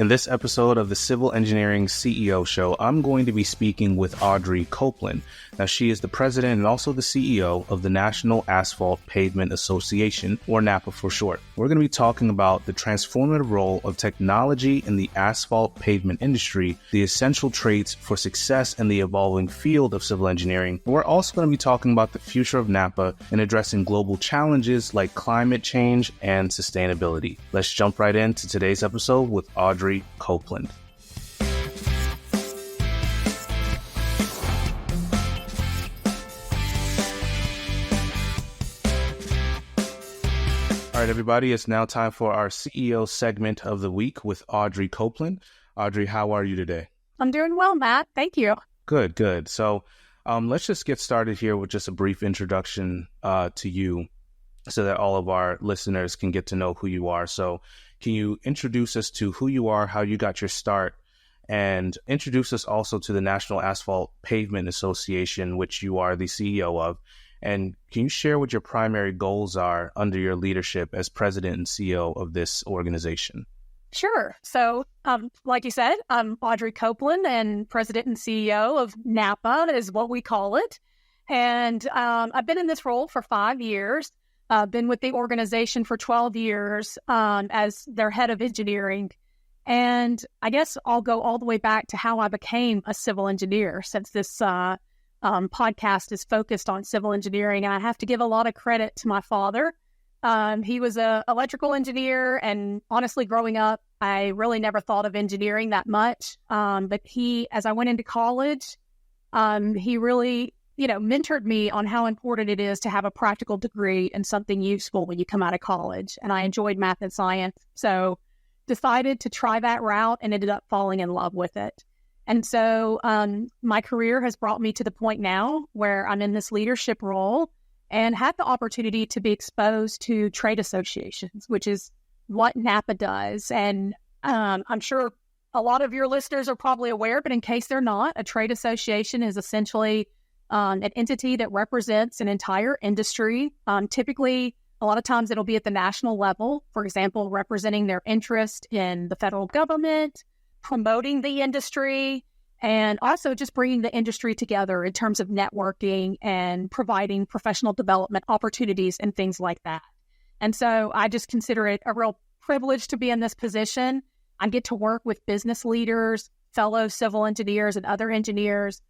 In this episode of the Civil Engineering CEO Show, I'm going to be speaking with Audrey Copeland. Now, she is the president and also the CEO of the National Asphalt Pavement Association, or NAPA for short. We're going to be talking about the transformative role of technology in the asphalt pavement industry, the essential traits for success in the evolving field of civil engineering. We're also going to be talking about the future of NAPA and addressing global challenges like climate change and sustainability. Let's jump right into today's episode with Audrey Copeland. All right, everybody, it's now time for our CEO segment of the week with Audrey Copeland. Audrey, how are you today? I'm doing well, Matt. Thank you. Good. So let's just get started here with just a brief introduction to you so that all of our listeners can get to know who you are. So can you introduce us to who you are, how you got your start, and introduce us also to the National Asphalt Pavement Association, which you are the CEO of? And can you share what your primary goals are under your leadership as president and CEO of this organization? Sure. So, like you said, I'm Audrey Copeland, and president and CEO of NAPA is what we call it. And I've been in this role for 5 years. Been with the organization for 12 years as their head of engineering. And I guess I'll go all the way back to how I became a civil engineer, since this podcast is focused on civil engineering. And I have to give a lot of credit to my father. He was an electrical engineer, and honestly, growing up, I really never thought of engineering that much. But as I went into college, he really mentored me on how important it is to have a practical degree and something useful when you come out of college. And I enjoyed math and science, so decided to try that route and ended up falling in love with it. And so my career has brought me to the point now where I'm in this leadership role and had the opportunity to be exposed to trade associations, which is what NAPA does. And I'm sure a lot of your listeners are probably aware, but in case they're not, a trade association is essentially an entity that represents an entire industry. Typically, a lot of times it'll be at the national level, for example, representing their interest in the federal government, promoting the industry, and also just bringing the industry together in terms of networking and providing professional development opportunities and things like that. And so I just consider it a real privilege to be in this position. I get to work with business leaders, fellow civil engineers, and other engineers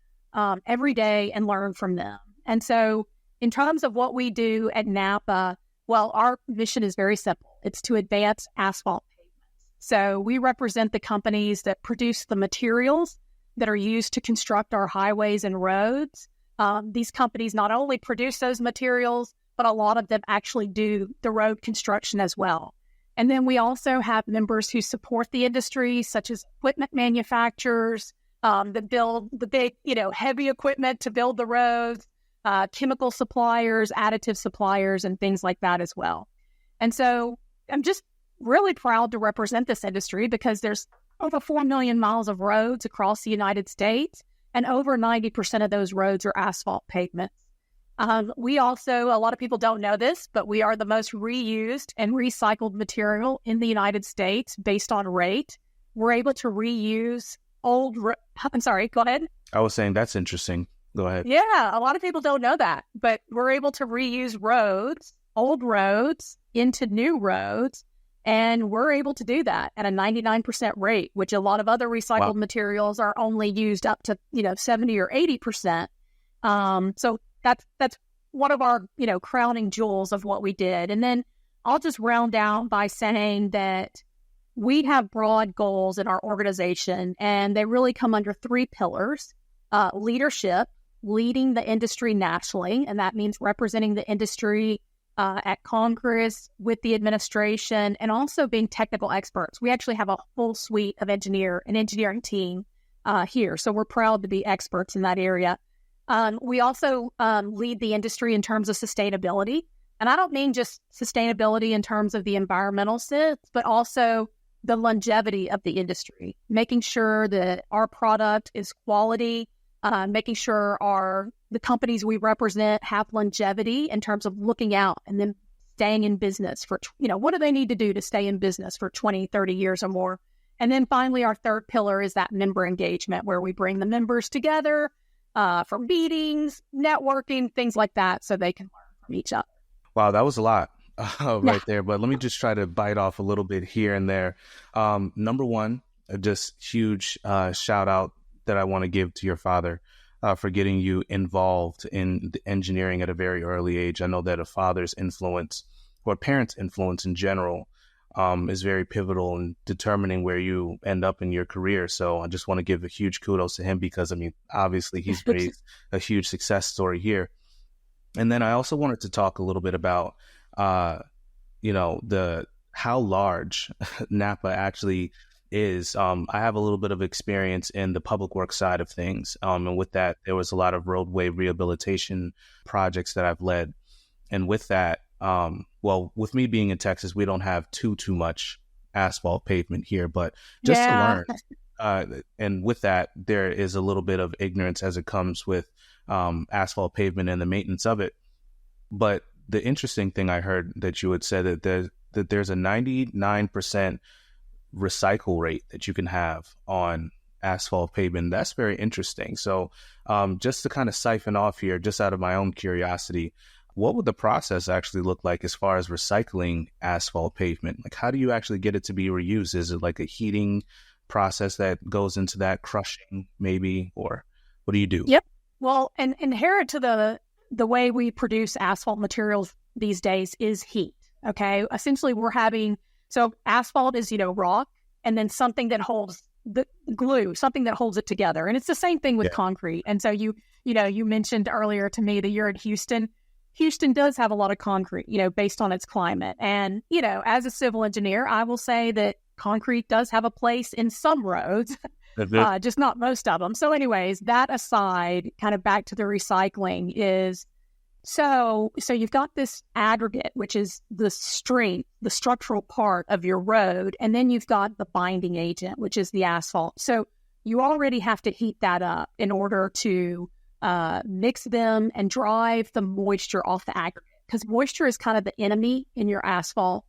every day and learn from them. And so in terms of what we do at NAPA, well, our mission is very simple. It's to advance asphalt pavements. So we represent the companies that produce the materials that are used to construct our highways and roads. These companies not only produce those materials, but a lot of them actually do the road construction as well. And then we also have members who support the industry, such as equipment manufacturers, that build the big, heavy equipment to build the roads, chemical suppliers, additive suppliers, and things like that as well. And so I'm just really proud to represent this industry because there's over 4 million miles of roads across the United States, and over 90% of those roads are asphalt pavements. We also, a lot of people don't know this, but we are the most reused and recycled material in the United States based on rate. We're able to reuse I'm sorry, go ahead. I was saying that's interesting. Go ahead. Yeah, a lot of people don't know that, but we're able to reuse old roads into new roads, and we're able to do that at a 99% rate, which a lot of other recycled materials are only used up to 70 or 80%. So that's one of our crowning jewels of what we did. And then I'll just round out by saying that we have broad goals in our organization, and they really come under 3 pillars. Leadership, leading the industry nationally, and that means representing the industry at Congress, with the administration, and also being technical experts. We actually have a full suite of engineering team here, so we're proud to be experts in that area. We also lead the industry in terms of sustainability, and I don't mean just sustainability in terms of the environmental sense, but also the longevity of the industry, making sure that our product is quality, making sure the companies we represent have longevity in terms of looking out and then staying in business for, what do they need to do to stay in business for 20, 30 years or more? And then finally, our third pillar is that member engagement, where we bring the members together for meetings, networking, things like that, so they can learn from each other. Wow, that was a lot right there. But let me just try to bite off a little bit here and there. Number one, just huge shout out that I want to give to your father for getting you involved in the engineering at a very early age. I know that a father's influence, or a parent's influence in general, is very pivotal in determining where you end up in your career. So I just want to give a huge kudos to him, because, I mean, obviously he's raised a huge success story here. And then I also wanted to talk a little bit about, how large NAPA actually is. I have a little bit of experience in the public works side of things. And with that, there was a lot of roadway rehabilitation projects that I've led. And with that, with me being in Texas, we don't have too much asphalt pavement here, but just to learn. And with that, there is a little bit of ignorance as it comes with asphalt pavement and the maintenance of it. But the interesting thing I heard that you had said that there's a 99% recycle rate that you can have on asphalt pavement. That's very interesting. So just to kind of siphon off here, just out of my own curiosity, what would the process actually look like as far as recycling asphalt pavement? Like, how do you actually get it to be reused? Is it like a heating process that goes into that, crushing maybe, or what do you do? Yep. Well, and inherent to the way we produce asphalt materials these days is heat. Okay. Essentially, so asphalt is, rock, and then something that holds the glue, something that holds it together. And it's the same thing with concrete. And so you mentioned earlier to me that you're in Houston. Houston does have a lot of concrete, based on its climate. And, as a civil engineer, I will say that concrete does have a place in some roads, just not most of them. So anyways, that aside, kind of back to the recycling is, so you've got this aggregate, which is the strength, the structural part of your road. And then you've got the binding agent, which is the asphalt. So you already have to heat that up in order to mix them and drive the moisture off the aggregate, because moisture is kind of the enemy in your asphalt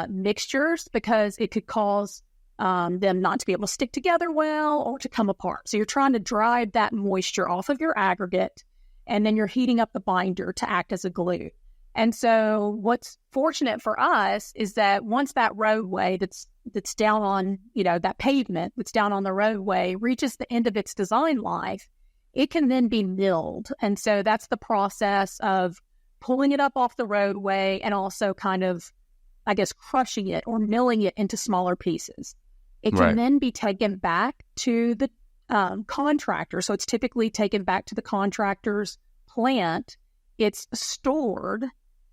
mixtures, because it could cause them not to be able to stick together well or to come apart. So you're trying to drive that moisture off of your aggregate, and then you're heating up the binder to act as a glue. And so what's fortunate for us is that once that roadway that's down on, that pavement that's down on the roadway reaches the end of its design life, it can then be milled. And so that's the process of pulling it up off the roadway and also kind of, I guess, crushing it or milling it into smaller pieces. It can then be taken back to the contractor. So it's typically taken back to the contractor's plant. It's stored,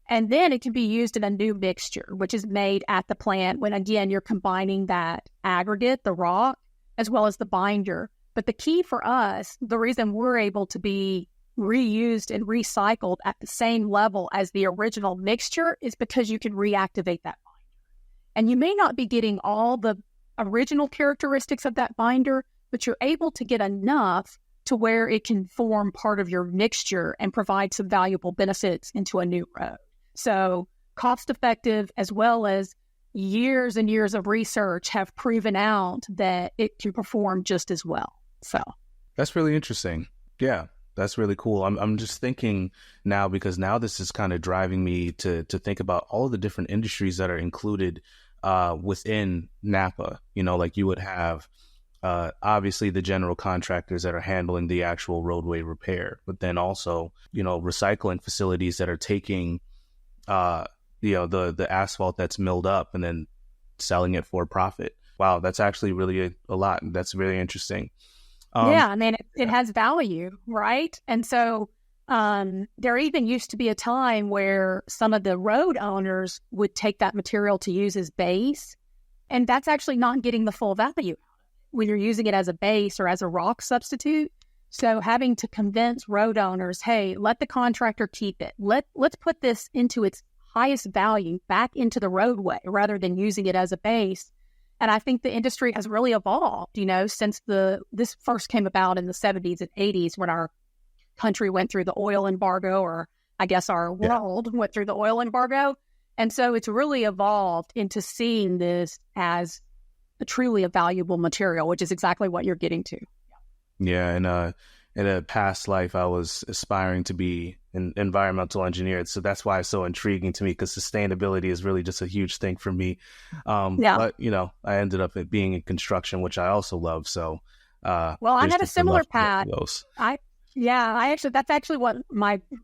and then it can be used in a new mixture, which is made at the plant when, again, you're combining that aggregate, the rock, as well as the binder. But the key for us, the reason we're able to be reused and recycled at the same level as the original mixture is because you can reactivate that binder. And you may not be getting all the original characteristics of that binder, but you're able to get enough to where it can form part of your mixture and provide some valuable benefits into a new road. So cost effective, as well as years and years of research have proven out that it can perform just as well. So that's really interesting. Yeah, that's really cool. I'm just thinking now, because now this is kind of driving me to think about all of the different industries that are included within NAPA. Like you would have obviously the general contractors that are handling the actual roadway repair, but then also, recycling facilities that are taking, the asphalt that's milled up and then selling it for profit. Wow, that's actually really a lot. That's really interesting. It has value, right? And so there even used to be a time where some of the road owners would take that material to use as base, and that's actually not getting the full value when you're using it as a base or as a rock substitute. So having to convince road owners, hey, let the contractor keep it. Let's put this into its highest value back into the roadway rather than using it as a base. And I think the industry has really evolved, since this first came about in the 70s and 80s when our country went through the oil embargo, or I guess our world went through the oil embargo. And so it's really evolved into seeing this as truly a valuable material, which is exactly what you're getting to. Yeah, and in a past life, I was aspiring to be an environmental engineer. So that's why it's so intriguing to me, because sustainability is really just a huge thing for me. Yeah. But, I ended up being in construction, which I also love. So Well, I there's had a just a love similar for both path. of those. That's actually what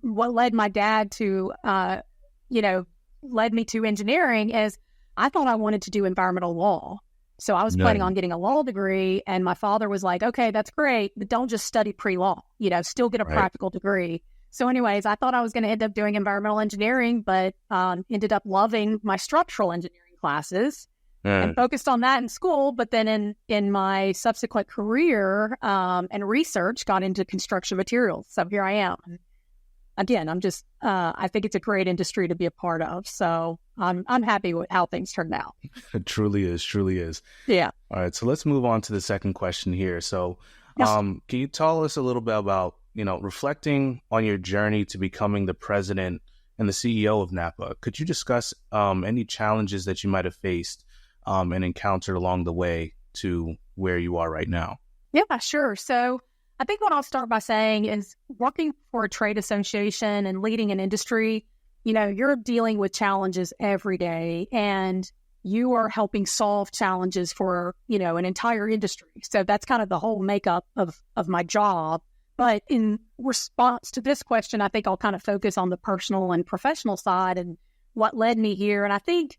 led my dad to, led me to engineering is I thought I wanted to do environmental law. So I was planning on getting a law degree, and my father was like, okay, that's great, but don't just study pre-law, still get a practical degree. So anyways, I thought I was going to end up doing environmental engineering, but ended up loving my structural engineering classes and focused on that in school. But then in my subsequent career and research, got into construction materials. So here I am. Again, I'm just, I think it's a great industry to be a part of. So I'm happy with how things turned out. It truly is. Yeah. All right. So let's move on to the second question here. So Yes. can you tell us a little bit about, reflecting on your journey to becoming the president and the CEO of NAPA? Could you discuss any challenges that you might have faced and encountered along the way to where you are right now? Yeah, sure. So I think what I'll start by saying is working for a trade association and leading an industry, you're dealing with challenges every day, and you are helping solve challenges for, an entire industry. So that's kind of the whole makeup of my job. But in response to this question, I think I'll kind of focus on the personal and professional side and what led me here. And I think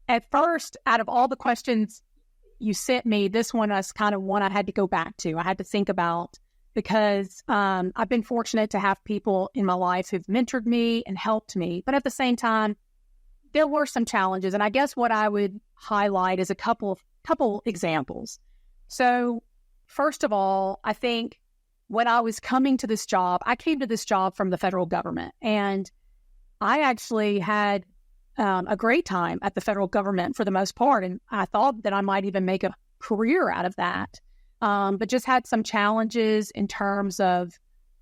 at first, out of all the questions you sent me, this one was kind of one I had to go back to. I had to think about, because I've been fortunate to have people in my life who've mentored me and helped me. But at the same time, there were some challenges. And I guess what I would highlight is a couple examples. So first of all, I think when I was coming to this job, I came to this job from the federal government. And I actually had a great time at the federal government for the most part. And I thought that I might even make a career out of that. But just had some challenges in terms of,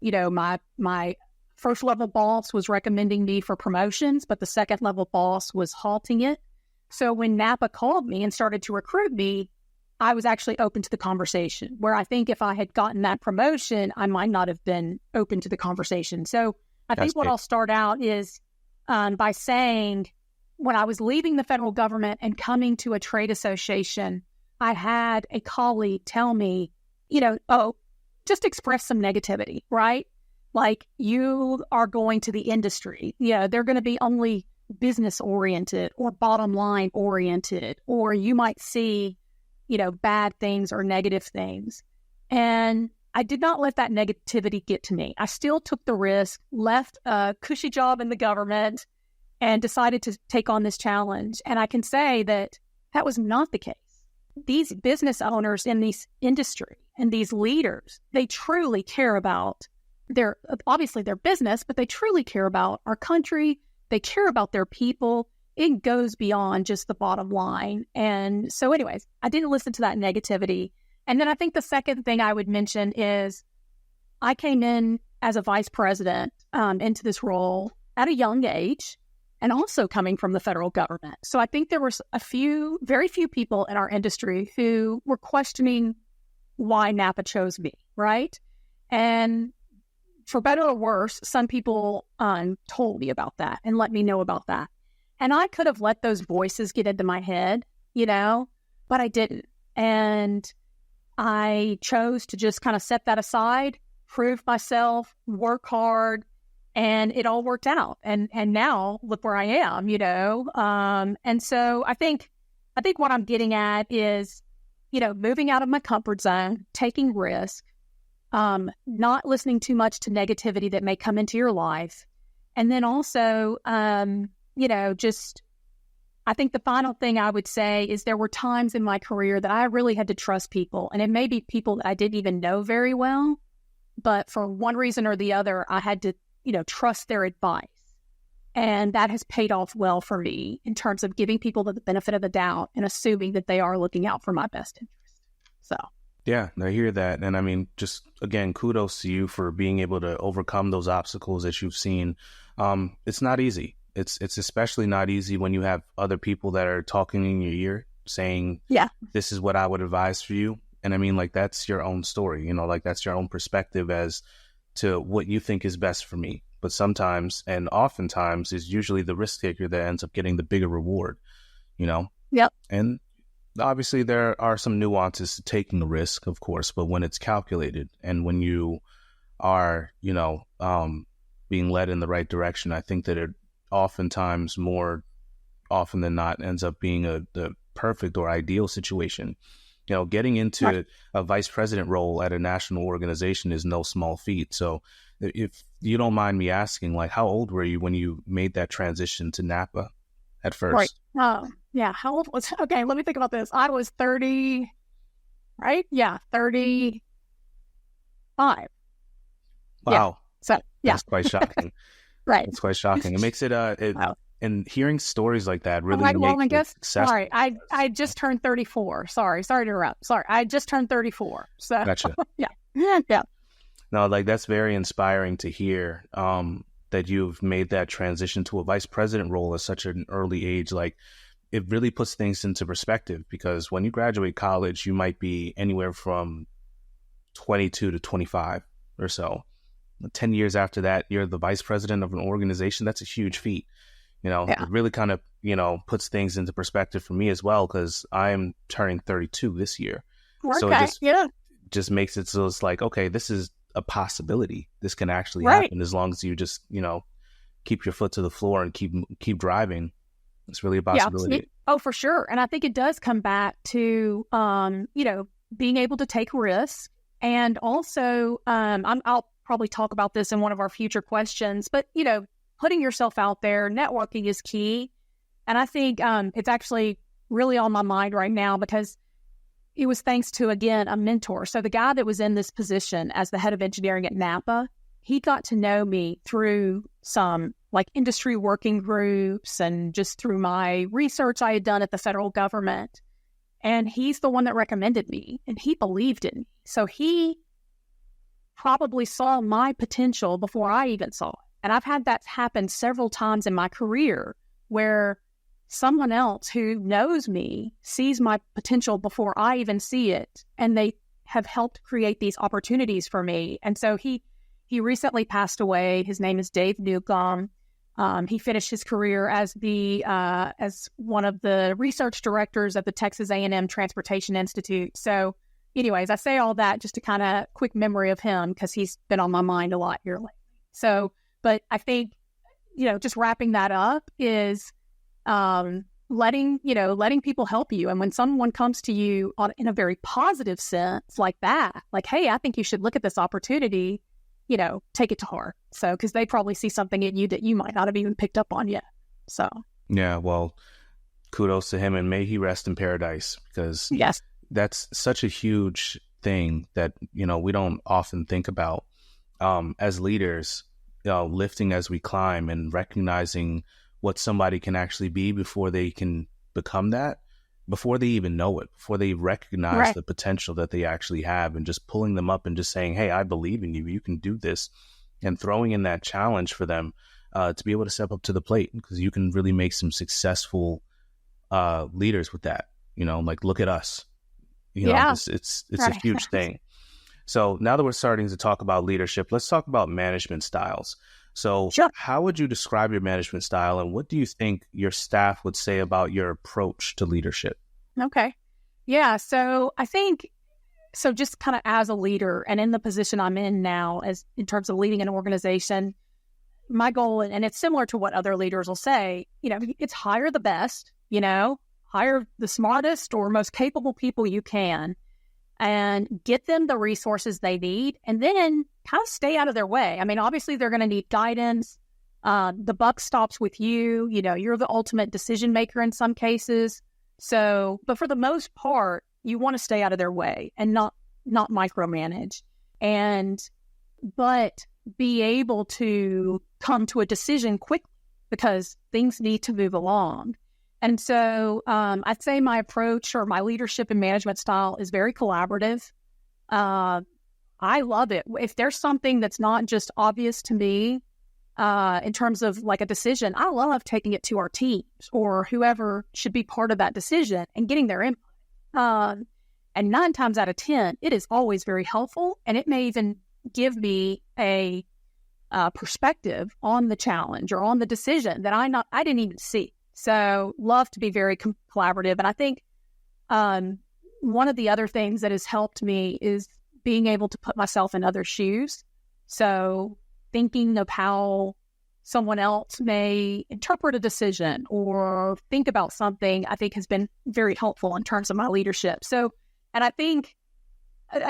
my first level boss was recommending me for promotions, but the second level boss was halting it. So when NAPA called me and started to recruit me, I was actually open to the conversation, where I think if I had gotten that promotion, I might not have been open to the conversation. So I think what I'll start out is by saying, when I was leaving the federal government and coming to a trade association, I had a colleague tell me, just express some negativity, right? Like, you are going to the industry. They're going to be only business oriented or bottom line oriented, or you might see, bad things or negative things. And I did not let that negativity get to me. I still took the risk, left a cushy job in the government, and decided to take on this challenge. And I can say that that was not the case. These business owners in this industry and these leaders, they truly care about their business, but they truly care about our country. They care about their people. It goes beyond just the bottom line. And so anyways, I didn't listen to that negativity. And then I think the second thing I would mention is I came in as a vice president into this role at a young age, and also coming from the federal government. So I think there were very few people in our industry who were questioning why NAPA chose me, right? And for better or worse, some people told me about that and let me know about that. And I could have let those voices get into my head, but I didn't. And I chose to just kind of set that aside, prove myself, work hard, and it all worked out. And now look where I am, And so I think what I'm getting at is, moving out of my comfort zone, taking risk, not listening too much to negativity that may come into your life. And then also, just, I think the final thing I would say is there were times in my career that I really had to trust people. And it may be people that I didn't even know very well, but for one reason or the other, I had to trust their advice. And that has paid off well for me in terms of giving people the benefit of the doubt and assuming that they are looking out for my best interest. So. Yeah, I hear that. And I mean, just again, kudos to you for being able to overcome those obstacles that you've seen. It's not easy. It's especially not easy when you have other people that are talking in your ear, saying, Yeah. this is what I would advise for you. And I mean, like, that's your own story, you know, like that's your own perspective as to what you think is best for me. But sometimes, and oftentimes, is usually the risk taker that ends up getting the bigger reward, you know? Yep. And obviously there are some nuances to taking the risk, of course, but when it's calculated and when you are, you know, being led in the right direction, I think that it oftentimes, more often than not, ends up being the perfect or ideal situation. You know, getting into a vice president role at a national organization is no small feat. So if you don't mind me asking, like, how old were you when you made that transition to NAPA at first? Right. Yeah. How old was, okay, let me think about this. I was 30, right? Yeah. 35. Wow. Yeah. So, yeah. That's quite shocking. Right. It's quite shocking. It makes it, Wow. and hearing stories like that really Right, well, I makes guess, it successful. sorry, I just turned 34. Sorry to interrupt. Sorry, I just turned 34. So, Gotcha. yeah. Yeah. No, like, that's very inspiring to hear, that you've made that transition to a vice president role at such an early age. Like, it really puts things into perspective, because when you graduate college, you might be anywhere from 22 to 25 or so. 10 years after that, you're the vice president of an organization. That's a huge feat. You know, Yeah. It really kind of, you know, puts things into perspective for me as well, because I'm turning 32 this year. So Okay. it just makes it so it's like, okay, this is a possibility. This can actually Right. happen, as long as you just, you know, keep your foot to the floor and keep driving. It's really a possibility. Yeah. Oh, for sure. And I think it does come back to, you know, being able to take risks. And also, I'll probably talk about this in one of our future questions, but, you know, putting yourself out there, networking is key. And I think it's actually really on my mind right now, because it was thanks to, again, a mentor. So the guy that was in this position as the head of engineering at NAPA, he got to know me through some like industry working groups and just through my research I had done at the federal government. And he's the one that recommended me, and he believed in me. So he probably saw my potential before I even saw it. And I've had that happen several times in my career, where someone else who knows me sees my potential before I even see it, and they have helped create these opportunities for me. And so he recently passed away. His name is Dave Newcomb. He finished his career as as one of the research directors at the Texas A&M Transportation Institute. So anyways, I say all that just to kind of quick memory of him, because he's been on my mind a lot here lately. So, but I think, you know, just wrapping that up is letting people help you. And when someone comes to you in a very positive sense like that, like, hey, I think you should look at this opportunity, you know, take it to heart. So, because they probably see something in you that you might not have even picked up on yet. So, yeah, well, kudos to him, and may he rest in paradise, because yes, that's such a huge thing that, you know, we don't often think about as leaders, you know, lifting as we climb and recognizing what somebody can actually be before they can become that, before they even know it, before they recognize the potential that they actually have, and just pulling them up and just saying, hey, I believe in you, you can do this, and throwing in that challenge for them to be able to step up to the plate, because you can really make some successful leaders with that. You know, like, look at us. You know, it's a huge thing. So now that we're starting to talk about leadership, let's talk about management styles. So how would you describe your management style, and what do you think your staff would say about your approach to leadership? Okay. Yeah. So I think, so just kind of as a leader and in the position I'm in now, as in terms of leading an organization, my goal, and it's similar to what other leaders will say, you know, it's hire the best, you know, hire the smartest or most capable people you can, and get them the resources they need, and then kind of stay out of their way. I mean, obviously they're going to need guidance. The buck stops with you. You know, you're the ultimate decision maker in some cases. So, but for the most part, you want to stay out of their way and not micromanage, but be able to come to a decision quickly, because things need to move along. And so I'd say my approach, or my leadership and management style, is very collaborative. I love it. If there's something that's not just obvious to me, in terms of like a decision, I love taking it to our teams or whoever should be part of that decision and getting their input. And 9 times out of 10, it is always very helpful. And it may even give me a perspective on the challenge or on the decision that I didn't even see. So love to be very collaborative. And I think one of the other things that has helped me is being able to put myself in other shoes. So thinking of how someone else may interpret a decision or think about something, I think has been very helpful in terms of my leadership. So, and I think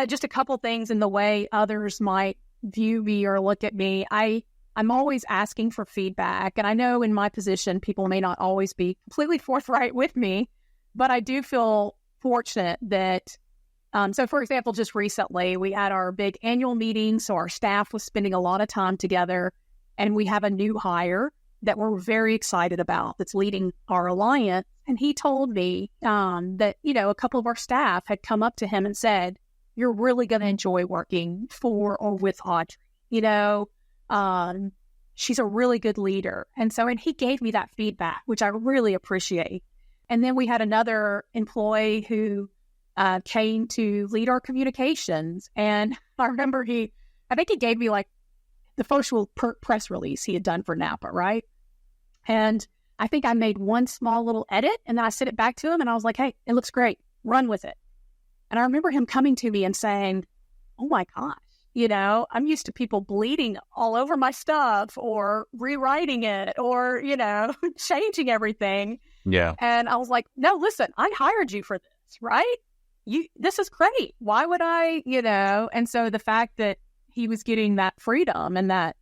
just a couple things in the way others might view me or look at me. I'm always asking for feedback. And I know in my position, people may not always be completely forthright with me, but I do feel fortunate that, so for example, just recently we had our big annual meeting. So our staff was spending a lot of time together, and we have a new hire that we're very excited about that's leading our alliance. And he told me that, a couple of our staff had come up to him and said, "You're really going to enjoy working for or with Audrey. She's a really good leader." And he gave me that feedback, which I really appreciate. And then we had another employee who came to lead our communications. And I remember I think he gave me like the first press release he had done for NAPA, right? And I think I made one small little edit, and then I sent it back to him, and I was like, "Hey, it looks great. Run with it." And I remember him coming to me and saying, "Oh my gosh, I'm used to people bleeding all over my stuff or rewriting it or, changing everything." Yeah. And I was like, "No, listen, I hired you for this, right? This is great. Why would I, And so the fact that he was getting that freedom and that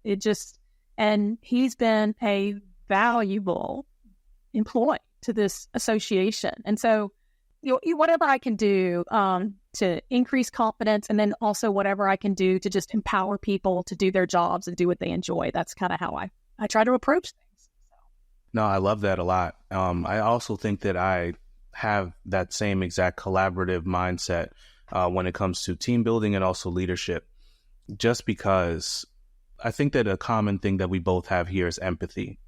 and he's been a valuable employee to this association. And so, whatever I can do to increase confidence, and then also whatever I can do to just empower people to do their jobs and do what they enjoy. That's kind of how I try to approach things. No, I love that a lot. I also think that I have that same exact collaborative mindset when it comes to team building and also leadership, just because I think that a common thing that we both have here is empathy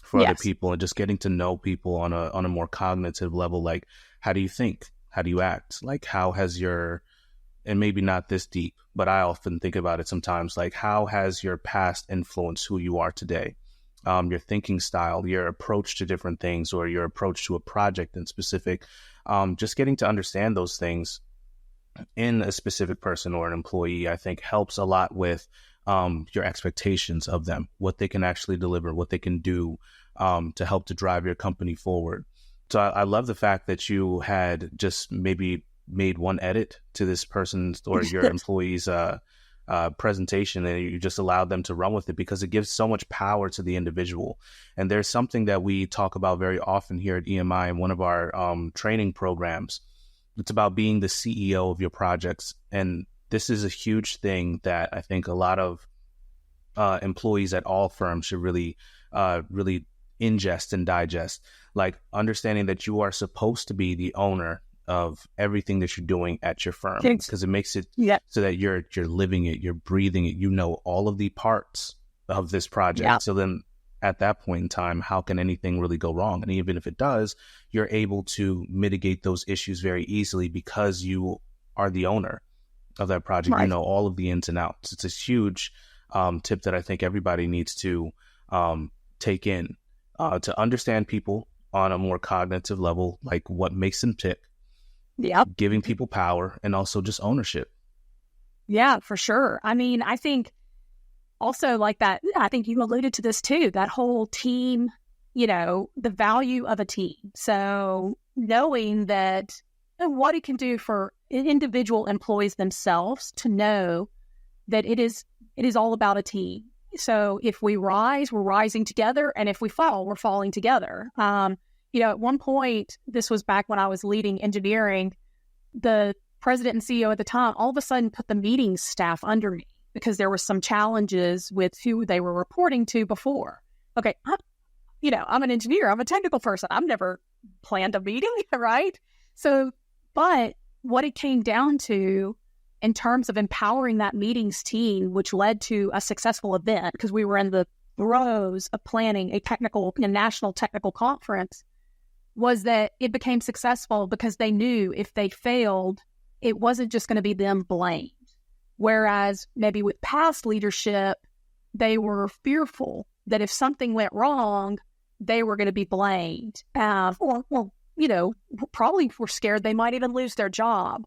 for other people and just getting to know people on a more cognitive level. Like, how do you think? How do you act? Like, how has and maybe not this deep, but I often think about it sometimes, like, how has your past influenced who you are today? Your thinking style, your approach to different things, or your approach to a project in specific, just getting to understand those things in a specific person or an employee, I think helps a lot with your expectations of them, what they can actually deliver, what they can do to help to drive your company forward. So I love the fact that you had just maybe made one edit to this person's or your employee's presentation, and you just allowed them to run with it, because it gives so much power to the individual. And there's something that we talk about very often here at EMI in one of our training programs. It's about being the CEO of your projects. And this is a huge thing that I think a lot of employees at all firms should really ingest and digest, like understanding that you are supposed to be the owner of everything that you're doing at your firm, because it makes it so that you're living it, you're breathing it, all of the parts of this project. Yeah. So then at that point in time, how can anything really go wrong? And even if it does, you're able to mitigate those issues very easily because you are the owner of that project. Right. You know all of the ins and outs. It's a huge tip that I think everybody needs to take in to understand people on a more cognitive level, like what makes them tick. Yeah. Giving people power and also just ownership. Yeah, for sure. I mean, I think also like that, I think you alluded to this too, that whole team, the value of a team. So knowing that what it can do for individual employees themselves to know that it is all about a team. So if we rise, we're rising together. And if we fall, we're falling together. At one point, this was back when I was leading engineering, the president and CEO at the time all of a sudden put the meeting staff under me because there were some challenges with who they were reporting to before. Okay, I'm an engineer. I'm a technical person. I've never planned a meeting, right? So, but what it came down to in terms of empowering that meetings team, which led to a successful event, because we were in the throes of planning a national technical conference was that it became successful because they knew if they failed, it wasn't just going to be them blamed. Whereas maybe with past leadership, they were fearful that if something went wrong, they were going to be blamed. Or, probably were scared they might even lose their job.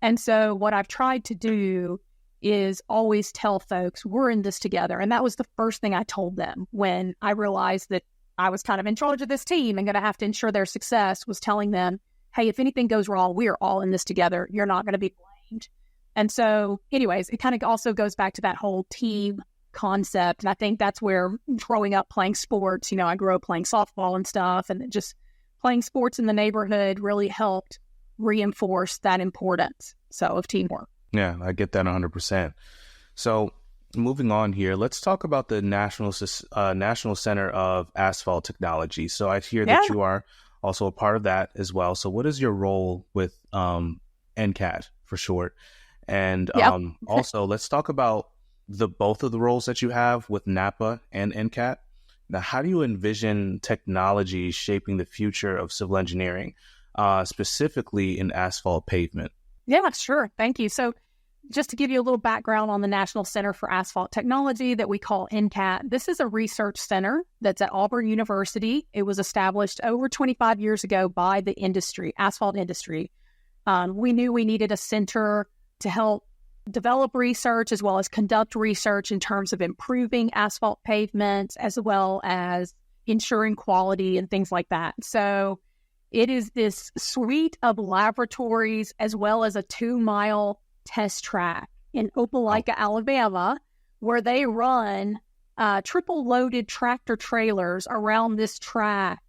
And so what I've tried to do is always tell folks we're in this together. And that was the first thing I told them when I realized that I was kind of in charge of this team and going to have to ensure their success, was telling them, hey, if anything goes wrong, we are all in this together. You're not going to be blamed. And so anyways, it kind of also goes back to that whole team concept. And I think that's where growing up playing sports, I grew up playing softball and stuff, and just playing sports in the neighborhood really helped reinforce that importance of teamwork. Yeah, I get that 100%. So moving on here, let's talk about the National Center of Asphalt Technology. So I hear that you are also a part of that as well. So what is your role with NCAT for short? And also let's talk about both of the roles that you have with NAPA and NCAT. Now, how do you envision technology shaping the future of civil engineering, specifically in asphalt pavement? Yeah, sure. Thank you. So just to give you a little background on the National Center for Asphalt Technology that we call NCAT, this is a research center that's at Auburn University. It was established over 25 years ago by the asphalt industry. We knew we needed a center to help develop research as well as conduct research in terms of improving asphalt pavements, as well as ensuring quality and things like that. So it is this suite of laboratories as well as a 2-mile test track in Opelika, Alabama, where they run triple loaded tractor trailers around this track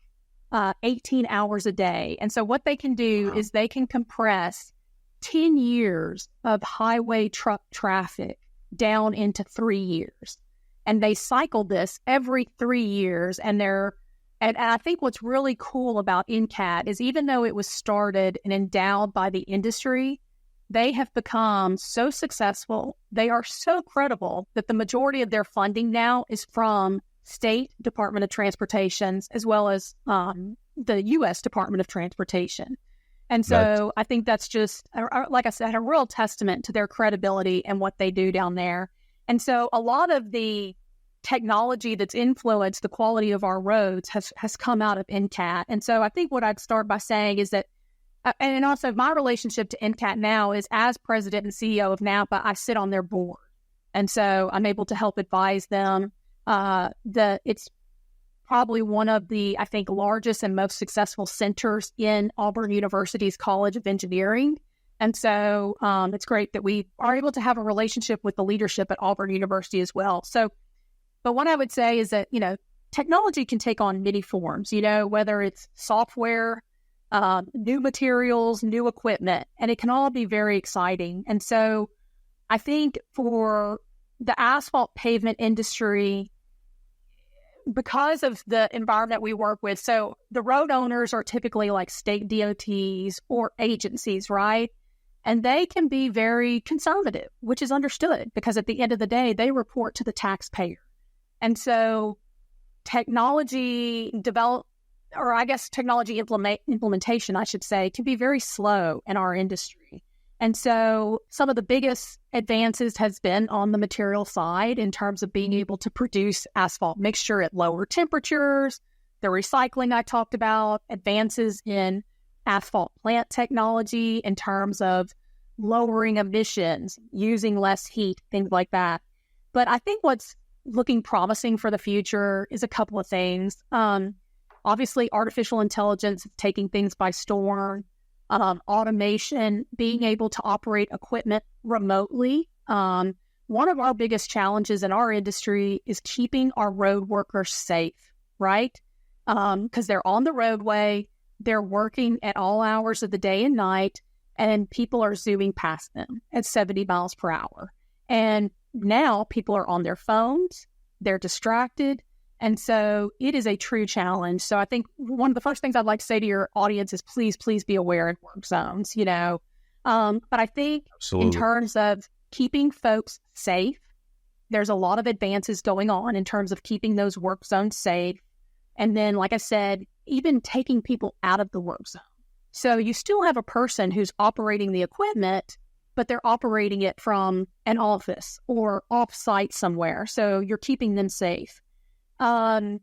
18 hours a day. And so what they can do is they can compress 10 years of highway truck traffic down into 3 years. And they cycle this every 3 years. And I think what's really cool about NCAT is even though it was started and endowed by the industry, they have become so successful. They are so credible that the majority of their funding now is from state Department of Transportations as well as the U.S. Department of Transportation. And so I think that's just, like I said, a real testament to their credibility and what they do down there. And so a lot of the technology that's influenced the quality of our roads has come out of NCAT. And so I think what I'd start by saying is that, and also my relationship to NCAT now is as president and CEO of NAPA, I sit on their board. And so I'm able to help advise them. It's probably one of the, I think, largest and most successful centers in Auburn University's College of Engineering. And so it's great that we are able to have a relationship with the leadership at Auburn University as well. But what I would say is that, technology can take on many forms, whether it's software, new materials, new equipment, and it can all be very exciting. And so I think for the asphalt pavement industry, because of the environment we work with, so the road owners are typically like state DOTs or agencies, right? And they can be very conservative, which is understood because at the end of the day, they report to the taxpayer. And so technology implementation, I should say, can be very slow in our industry. And so some of the biggest advances has been on the material side in terms of being able to produce asphalt mixture at lower temperatures, the recycling I talked about, advances in asphalt plant technology in terms of lowering emissions, using less heat, things like that. But I think what's looking promising for the future is a couple of things. Obviously, artificial intelligence is taking things by storm. Automation, being able to operate equipment remotely. One of our biggest challenges in our industry is keeping our road workers safe, right? Because they're on the roadway, they're working at all hours of the day and night, and people are zooming past them at 70 miles per hour. And now people are on their phones, they're distracted. And so it is a true challenge. So I think one of the first things I'd like to say to your audience is please be aware in work zones, But I think in terms of keeping folks safe, there's a lot of advances going on in terms of keeping those work zones safe. And then, like I said, even taking people out of the work zone. So you still have a person who's operating the equipment, but they're operating it from an office or off-site somewhere. So you're keeping them safe. And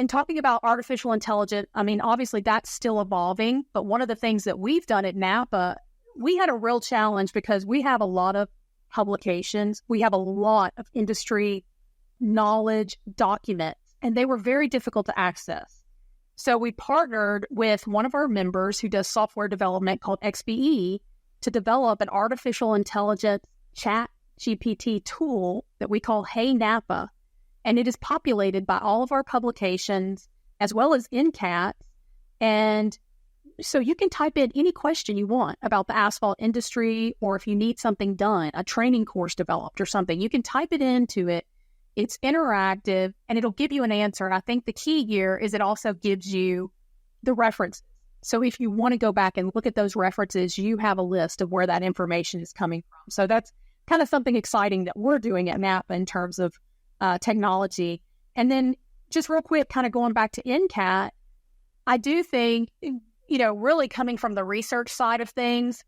talking about artificial intelligence, I mean, obviously that's still evolving. But one of the things that we've done at NAPA, we had a real challenge because we have a lot of publications. We have a lot of industry knowledge documents, and they were very difficult to access. So we partnered with one of our members who does software development called XBE to develop an artificial intelligence chat GPT tool that we call Hey NAPA. And it is populated by all of our publications as well as NCAT. And so you can type in any question you want about the asphalt industry, or if you need something done, a training course developed or something, you can type it into it. It's interactive and it'll give you an answer. I think the key here is it also gives you the references. So if you want to go back and look at those references, you have a list of where that information is coming from. So that's kind of something exciting that we're doing at NAPA in terms of technology. And then just real quick, kind of going back to NCAT, I do think, really coming from the research side of things,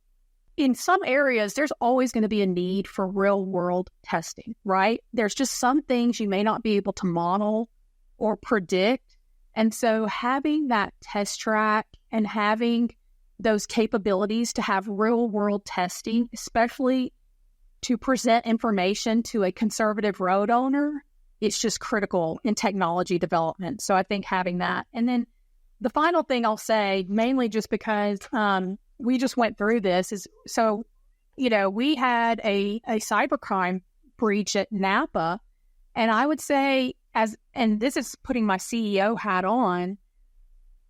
in some areas, there's always going to be a need for real world testing, right? There's just some things you may not be able to model or predict. And so having that test track and having those capabilities to have real world testing, especially to present information to a conservative road owner, it's just critical in technology development. So I think having that. And then the final thing I'll say, mainly just because we just went through this, is so, we had a cybercrime breach at NAPA. And I would say, and this is putting my CEO hat on,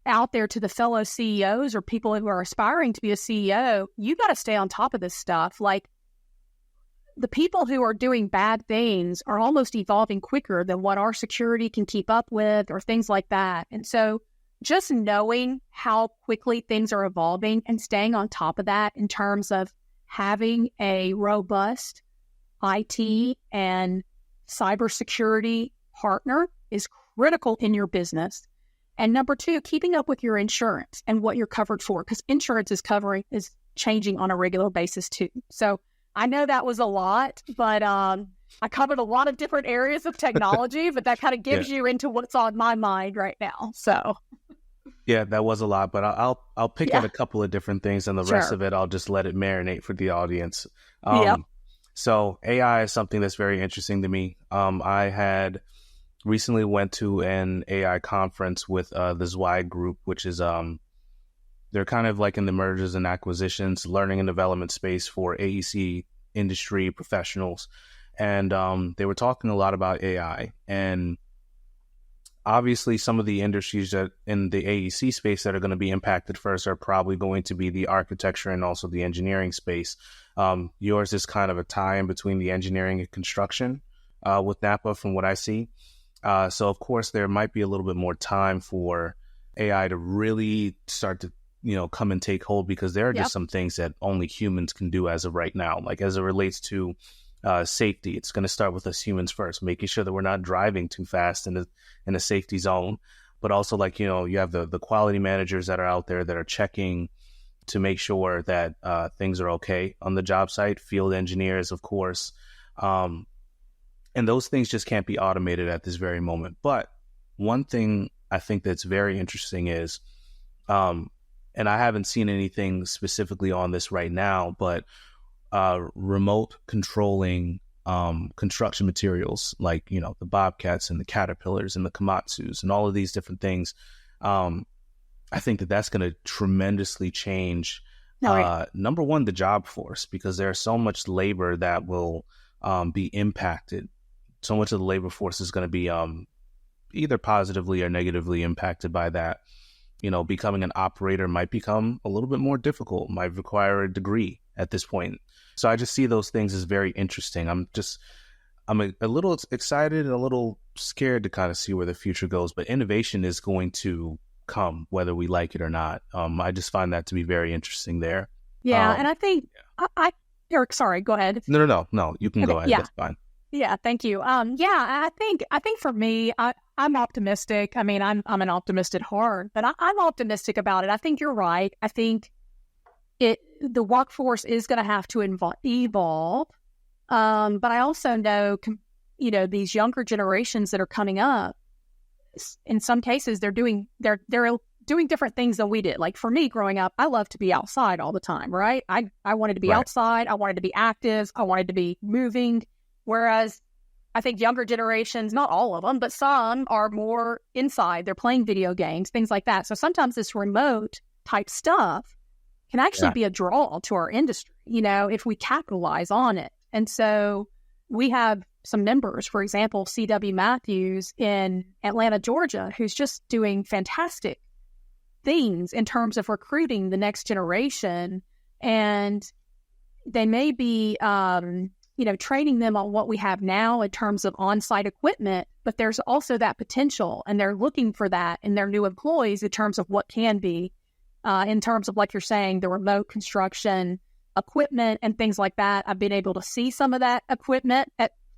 out there to the fellow CEOs or people who are aspiring to be a CEO, you got to stay on top of this stuff. Like, the people who are doing bad things are almost evolving quicker than what our security can keep up with or things like that. And so just knowing how quickly things are evolving and staying on top of that in terms of having a robust IT and cybersecurity partner is critical in your business. And number two, keeping up with your insurance and what you're covered for, because insurance is changing on a regular basis too. So I know that was a lot, but I covered a lot of different areas of technology, but that kind of gives you into what's on my mind right now. So, yeah, that was a lot, but I'll pick at a couple of different things, and the rest of it I'll just let it marinate for the audience. So AI is something that's very interesting to me. I had recently went to an AI conference with the Zweig group, which is they're kind of like in the mergers and acquisitions, learning and development space for AEC industry professionals. And they were talking a lot about AI. And obviously, some of the industries that in the AEC space that are going to be impacted first are probably going to be the architecture and also the engineering space. Yours is kind of a tie in between the engineering and construction with NAPA from what I see. So, of course, there might be a little bit more time for AI to really start to come and take hold, because there are just some things that only humans can do as of right now. Like as it relates to safety, it's going to start with us humans first, making sure that we're not driving too fast in a safety zone. But also, like, you have the quality managers that are out there that are checking to make sure that things are okay on the job site, field engineers, of course. And those things just can't be automated at this very moment. But one thing I think that's very interesting is, and I haven't seen anything specifically on this right now, but remote controlling construction materials like, the Bobcats and the Caterpillars and the Komatsus and all of these different things. I think that's going to tremendously change, number one, the job force, because there's so much labor that will be impacted. So much of the labor force is going to be either positively or negatively impacted by that. Becoming an operator might become a little bit more difficult, might require a degree at this point. So I just see those things as very interesting. I'm a little excited and a little scared to kind of see where the future goes, but innovation is going to come whether we like it or not. I just find that to be very interesting there. Yeah. And I think Eric, sorry, go ahead. No, you can go ahead. Yeah. That's fine. Yeah, thank you. I think for me, I'm optimistic. I mean, I'm an optimist at heart, but I'm optimistic about it. I think you're right. I think the workforce is going to have to evolve. But I also know, these younger generations that are coming up, in some cases, they're doing different things than we did. Like for me growing up, I loved to be outside all the time, right? I wanted to be outside. I wanted to be active. I wanted to be moving. Whereas I think younger generations, not all of them, but some are more inside. They're playing video games, things like that. So sometimes this remote type stuff can actually be a draw to our industry, if we capitalize on it. And so we have some members, for example, C.W. Matthews in Atlanta, Georgia, who's just doing fantastic things in terms of recruiting the next generation. And they may be, training them on what we have now in terms of on-site equipment, but there's also that potential, and they're looking for that in their new employees in terms of what can be, in terms of, like you're saying, the remote construction equipment and things like that. I've been able to see some of that equipment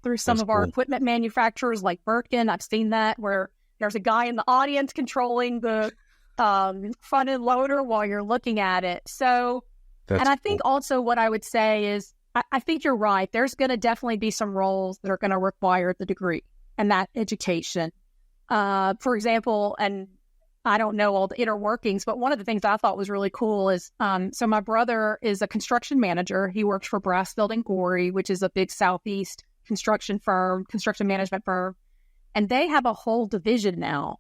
through some of our equipment manufacturers like Birkin. I've seen that where there's a guy in the audience controlling the front end loader while you're looking at it. So, and I think also what I would say is, I think you're right. There's going to definitely be some roles that are going to require the degree and that education. For example, and I don't know all the inner workings, but one of the things I thought was really cool is, so my brother is a construction manager. He works for Brassfield and Gorey, which is a big Southeast construction management firm. And they have a whole division now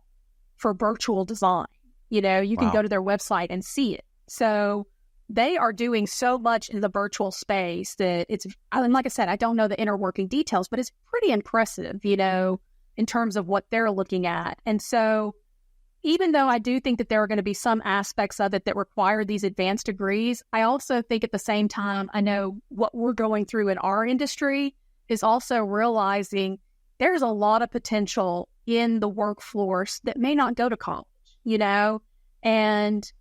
for virtual design. You can go to their website and see it. So they are doing so much in the virtual space that and like I said, I don't know the inner working details, but it's pretty impressive, in terms of what they're looking at. And so even though I do think that there are going to be some aspects of it that require these advanced degrees, I also think at the same time, I know what we're going through in our industry is also realizing there's a lot of potential in the workforce that may not go to college, and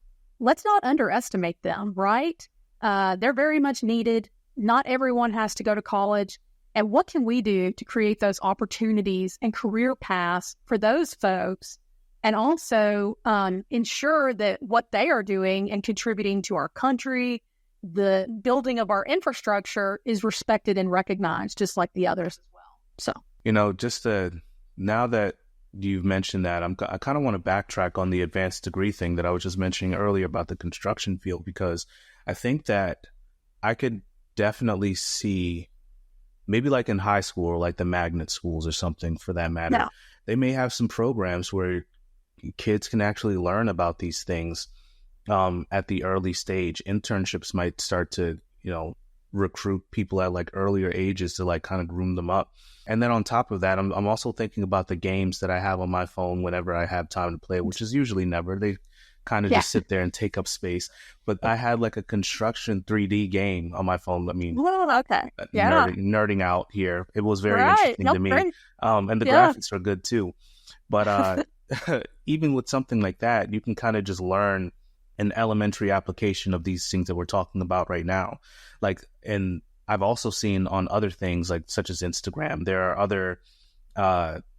let's not underestimate them, right? They're very much needed. Not everyone has to go to college. And what can we do to create those opportunities and career paths for those folks, and also ensure that what they are doing and contributing to our country, the building of our infrastructure, is respected and recognized just like the others as well. So, now that you've mentioned that, I kind of want to backtrack on the advanced degree thing that I was just mentioning earlier about the construction field, because I think that I could definitely see, maybe like in high school or like the magnet schools or something for that matter, they may have some programs where kids can actually learn about these things at the early stage. Internships might start to, recruit people at like earlier ages to like kind of groom them up. And then on top of that, I'm also thinking about the games that I have on my phone whenever I have time to play, which is usually never. They kind of just sit there and take up space. But I had like a construction 3D game on my phone. I mean, okay. Nerding out here. It was very interesting to me. And the graphics are good too. But even with something like that, you can kind of just learn an elementary application of these things that we're talking about right now. And I've also seen on other things, like such as Instagram, there are other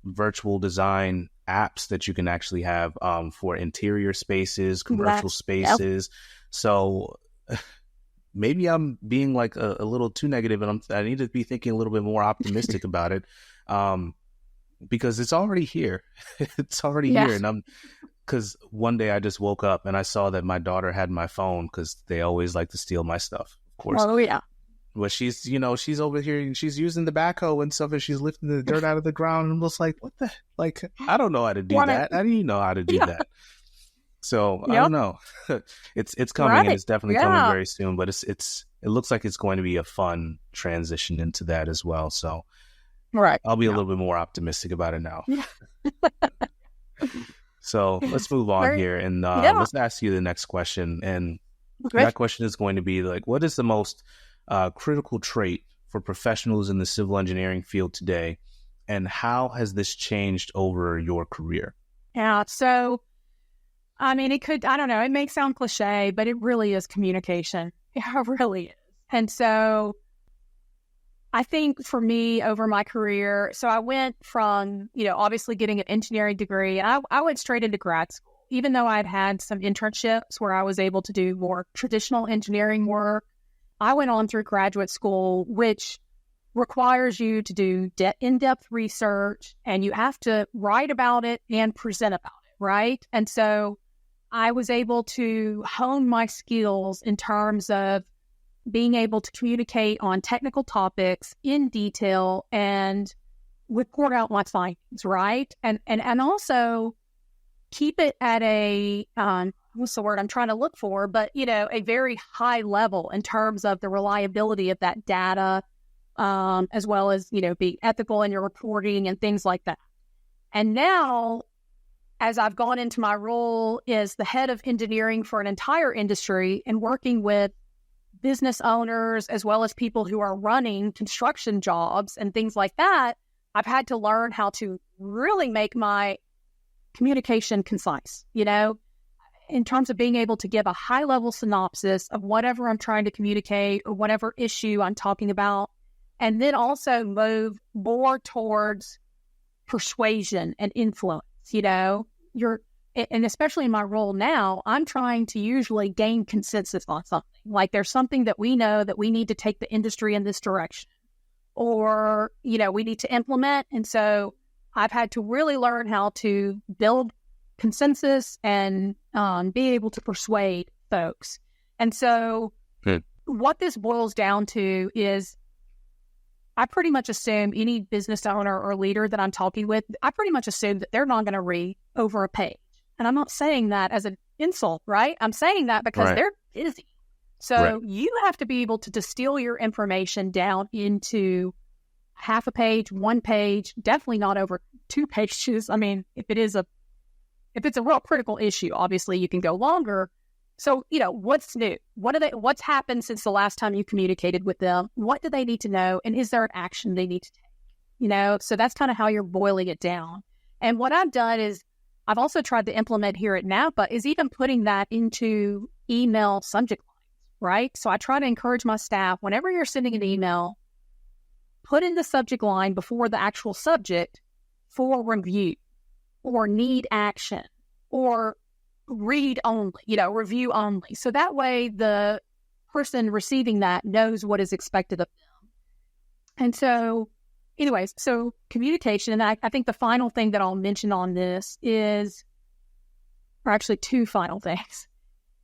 virtual design apps that you can actually have for interior spaces, commercial spaces. So maybe I'm being like a little too negative, and I need to be thinking a little bit more optimistic about it, because it's already here. It's already here. And because one day I just woke up and I saw that my daughter had my phone, because they always like to steal my stuff, of course. Oh, yeah. Well, she's over here and she's using the backhoe and stuff, and she's lifting the dirt out of the ground. And I'm just like, what the, I don't know how to do that. I didn't know how to do that. So I don't know. It's coming, and it's definitely coming very soon, but it looks like it's going to be a fun transition into that as well. So I'll be a little bit more optimistic about it now. So let's move on here, and let's ask you the next question. And that question is going to be like, what is the most critical trait for professionals in the civil engineering field today, and how has this changed over your career? Yeah, so I mean, I don't know, it may sound cliche, but it really is communication. It really is. And so I think for me over my career, so I went from, obviously getting an engineering degree, and I went straight into grad school, even though I'd had some internships where I was able to do more traditional engineering work. I went on through graduate school, which requires you to do in-depth research, and you have to write about it and present about it, right? And so I was able to hone my skills in terms of being able to communicate on technical topics in detail and report out my findings, right? And also keep it at a, what's the word I'm trying to look for, but, a very high level in terms of the reliability of that data, as well as, be ethical in your reporting and things like that. And now, as I've gone into my role as the head of engineering for an entire industry and working with business owners as well as people who are running construction jobs and things like that, I've had to learn how to really make my communication concise, in terms of being able to give a high-level synopsis of whatever I'm trying to communicate or whatever issue I'm talking about, and then also move more towards persuasion and influence, and especially in my role now, I'm trying to usually gain consensus on something. Like there's something that we know that we need to take the industry in this direction, or, we need to implement. And so I've had to really learn how to build consensus and be able to persuade folks. And so what this boils down to is I pretty much assume any business owner or leader that I'm talking with, I pretty much assume that they're not going to read over a page. And I'm not saying that as an insult, right? I'm saying that because they're busy. So you have to be able to distill your information down into half a page, 1 page, definitely not over 2 pages. I mean, if it's a real critical issue, obviously you can go longer. So, what's new? What's happened since the last time you communicated with them? What do they need to know? And is there an action they need to take? So that's kind of how you're boiling it down. And what I've done is I've also tried to implement here at NAPA is even putting that into email subject lines, right? So I try to encourage my staff, whenever you're sending an email, put in the subject line before the actual subject for review or need action or read only, review only. So that way the person receiving that knows what is expected of them. And so anyways, so communication, and I think the final thing that I'll mention on this is, or actually 2 final things.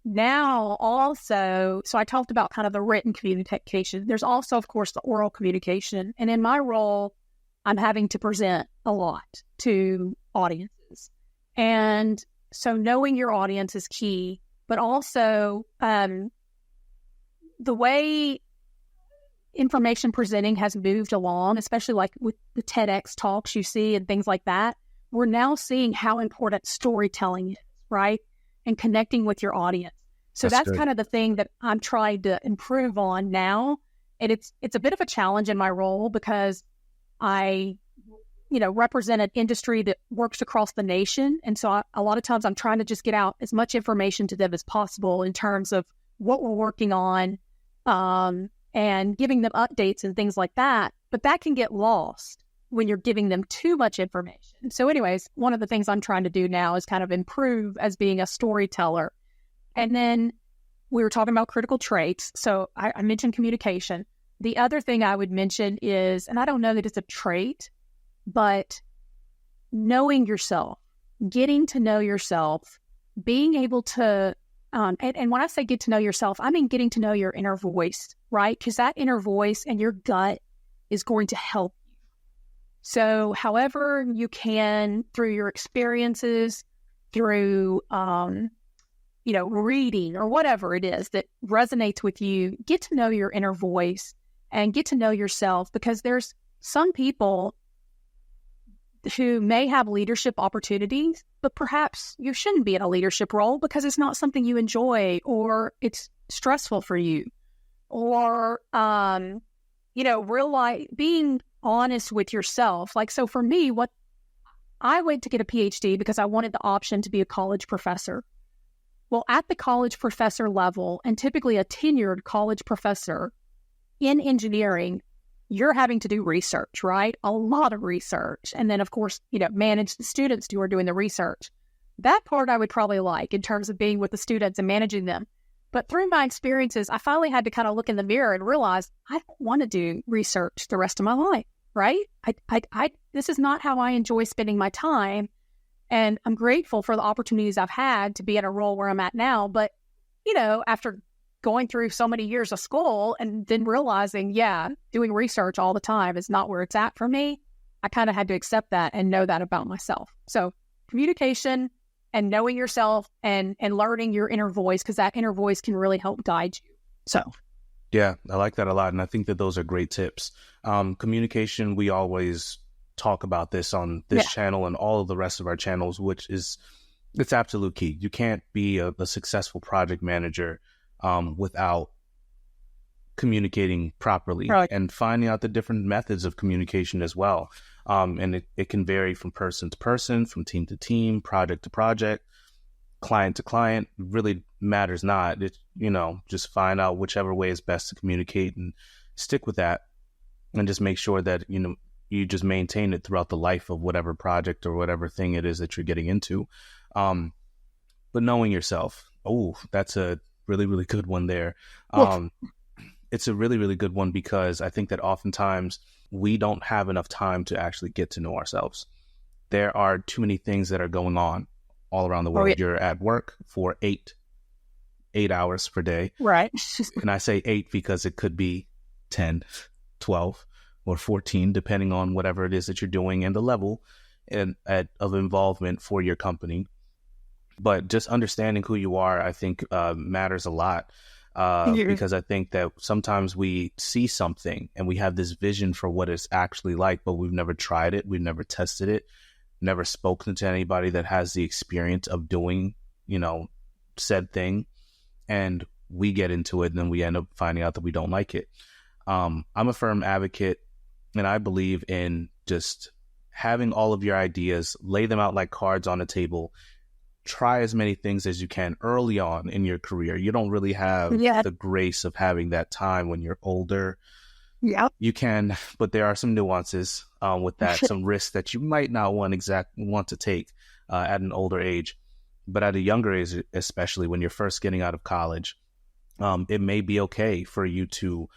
Now also, so I talked about kind of the written communication. There's also, of course, the oral communication. And in my role, I'm having to present a lot to audiences. And so knowing your audience is key, but also the way information presenting has moved along, especially like with the TEDx talks you see and things like that, we're now seeing how important storytelling is, right? And connecting with your audience. So that's kind of the thing that I'm trying to improve on now. And it's a bit of a challenge in my role because I represent an industry that works across the nation. And so a lot of times I'm trying to just get out as much information to them as possible in terms of what we're working on, and giving them updates and things like that. But that can get lost when you're giving them too much information. So anyways, one of the things I'm trying to do now is kind of improve as being a storyteller. And then we were talking about critical traits. So I mentioned communication. The other thing I would mention is, and I don't know that it's a trait, but knowing yourself, getting to know yourself, being able to, and when I say get to know yourself, I mean getting to know your inner voice, right? Because that inner voice and your gut is going to help you. So however you can, through your experiences, through, reading or whatever it is that resonates with you, get to know your inner voice and get to know yourself, because there's some people who may have leadership opportunities, but perhaps you shouldn't be in a leadership role because it's not something you enjoy, or it's stressful for you, or, being honest with yourself. Like, so for me, what I went to get a Ph.D. because I wanted the option to be a college professor. Well, at the college professor level, and typically a tenured college professor in engineering, you're having to do research, right? A lot of research. And then, of course, manage the students who are doing the research. That part I would probably like in terms of being with the students and managing them. But through my experiences, I finally had to kind of look in the mirror and realize I don't want to do research the rest of my life, right? This is not how I enjoy spending my time. And I'm grateful for the opportunities I've had to be in a role where I'm at now. But, after going through so many years of school and then realizing, doing research all the time is not where it's at for me, I kind of had to accept that and know that about myself. So communication and knowing yourself and learning your inner voice, because that inner voice can really help guide you. So. Yeah, I like that a lot. And I think that those are great tips. Communication, we always talk about this on this channel and all of the rest of our channels, which is, it's absolute key. You can't be a successful project manager without communicating properly and finding out the different methods of communication as well. And it can vary from person to person, from team to team, project to project, client to client. Really matters not. It's, just find out whichever way is best to communicate and stick with that, and just make sure that, you just maintain it throughout the life of whatever project or whatever thing it is that you're getting into. But knowing yourself, that's a really, really good one there. It's a really, really good one, because I think that oftentimes we don't have enough time to actually get to know ourselves. There are too many things that are going on all around the world. You're at work for 8 hours per day. Right. And I say 8 because it could be 10, 12, or 14, depending on whatever it is that you're doing and the level of involvement for your company. But just understanding who you are, I think, matters a lot. Because I think that sometimes we see something and we have this vision for what it's actually like, but we've never tried it. We've never tested it, never spoken to anybody that has the experience of doing, said thing. And we get into it and then we end up finding out that we don't like it. I'm a firm advocate, and I believe in just having all of your ideas, lay them out like cards on a table. Try as many things as you can early on in your career. You don't really have the grace of having that time when you're older. Yeah, you can, but there are some nuances with that, some risks that you might not want to take at an older age. But at a younger age, especially when you're first getting out of college, it may be okay for you to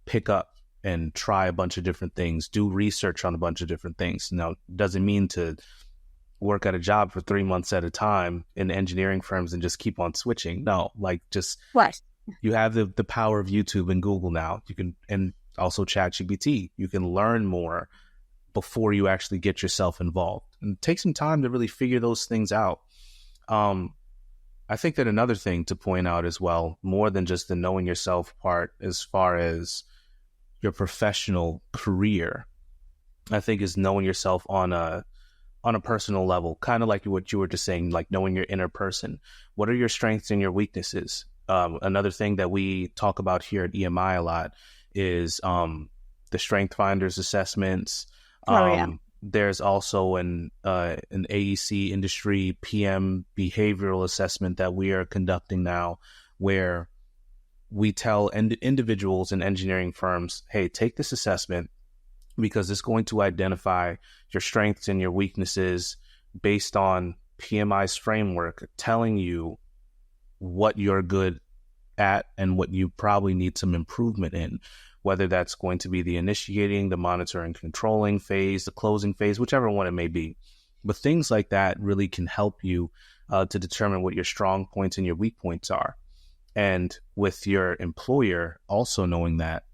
pick up and try a bunch of different things, do research on a bunch of different things. Now, it doesn't mean to work at a job for 3 months at a time in engineering firms and just keep on switching. No, you have the power of YouTube and Google now. You can, and also ChatGPT. You can learn more before you actually get yourself involved, and take some time to really figure those things out. I think that another thing to point out as well, more than just the knowing yourself part, as far as your professional career, I think is knowing yourself on a personal level, kind of like what you were just saying, like knowing your inner person. What are your strengths and your weaknesses? Another thing that we talk about here at EMI a lot is the Strength Finders assessments. There's also an AEC industry PM behavioral assessment that we are conducting now, where we tell individuals in engineering firms, hey, take this assessment, because it's going to identify your strengths and your weaknesses based on PMI's framework, telling you what you're good at and what you probably need some improvement in, whether that's going to be the initiating, the monitoring, controlling phase, the closing phase, whichever one it may be. But things like that really can help you to determine what your strong points and your weak points are. And with your employer also knowing that,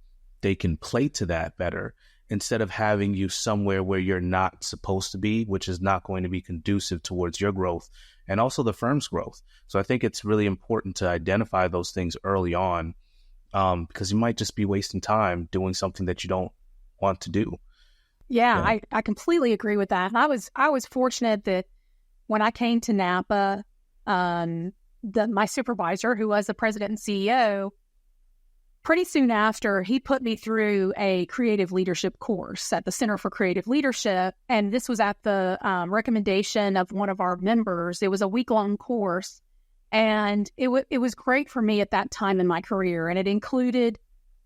they can play to that better, instead of having you somewhere where you're not supposed to be, which is not going to be conducive towards your growth and also the firm's growth. So I think it's really important to identify those things early on, because you might just be wasting time doing something that you don't want to do. Yeah. I completely agree with that. And I was fortunate that when I came to NAPA, my supervisor, who was the president and CEO, pretty soon after, he put me through a creative leadership course at the Center for Creative Leadership. And this was at the recommendation of one of our members. It was a week-long course. And it was great for me at that time in my career. And it included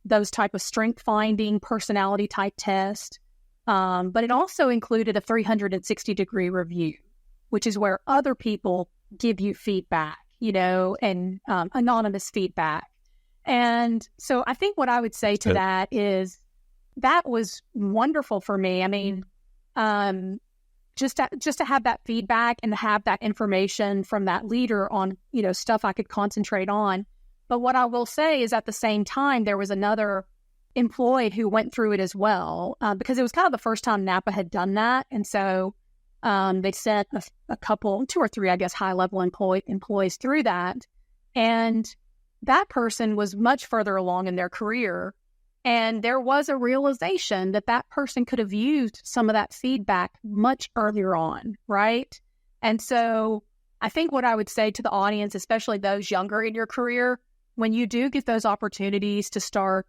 those type of strength finding personality type test. But it also included a 360-degree review, which is where other people give you feedback, and anonymous feedback. And so I think what I would say to that is that was wonderful for me. I mean, just to have that feedback and to have that information from that leader on, stuff I could concentrate on. But what I will say is at the same time, there was another employee who went through it as well, because it was kind of the first time NAPA had done that. And so they sent a couple, 2 or 3, I guess, high-level employees through that. And that person was much further along in their career. And there was a realization that person could have used some of that feedback much earlier on, right? And so I think what I would say to the audience, especially those younger in your career, when you do get those opportunities to start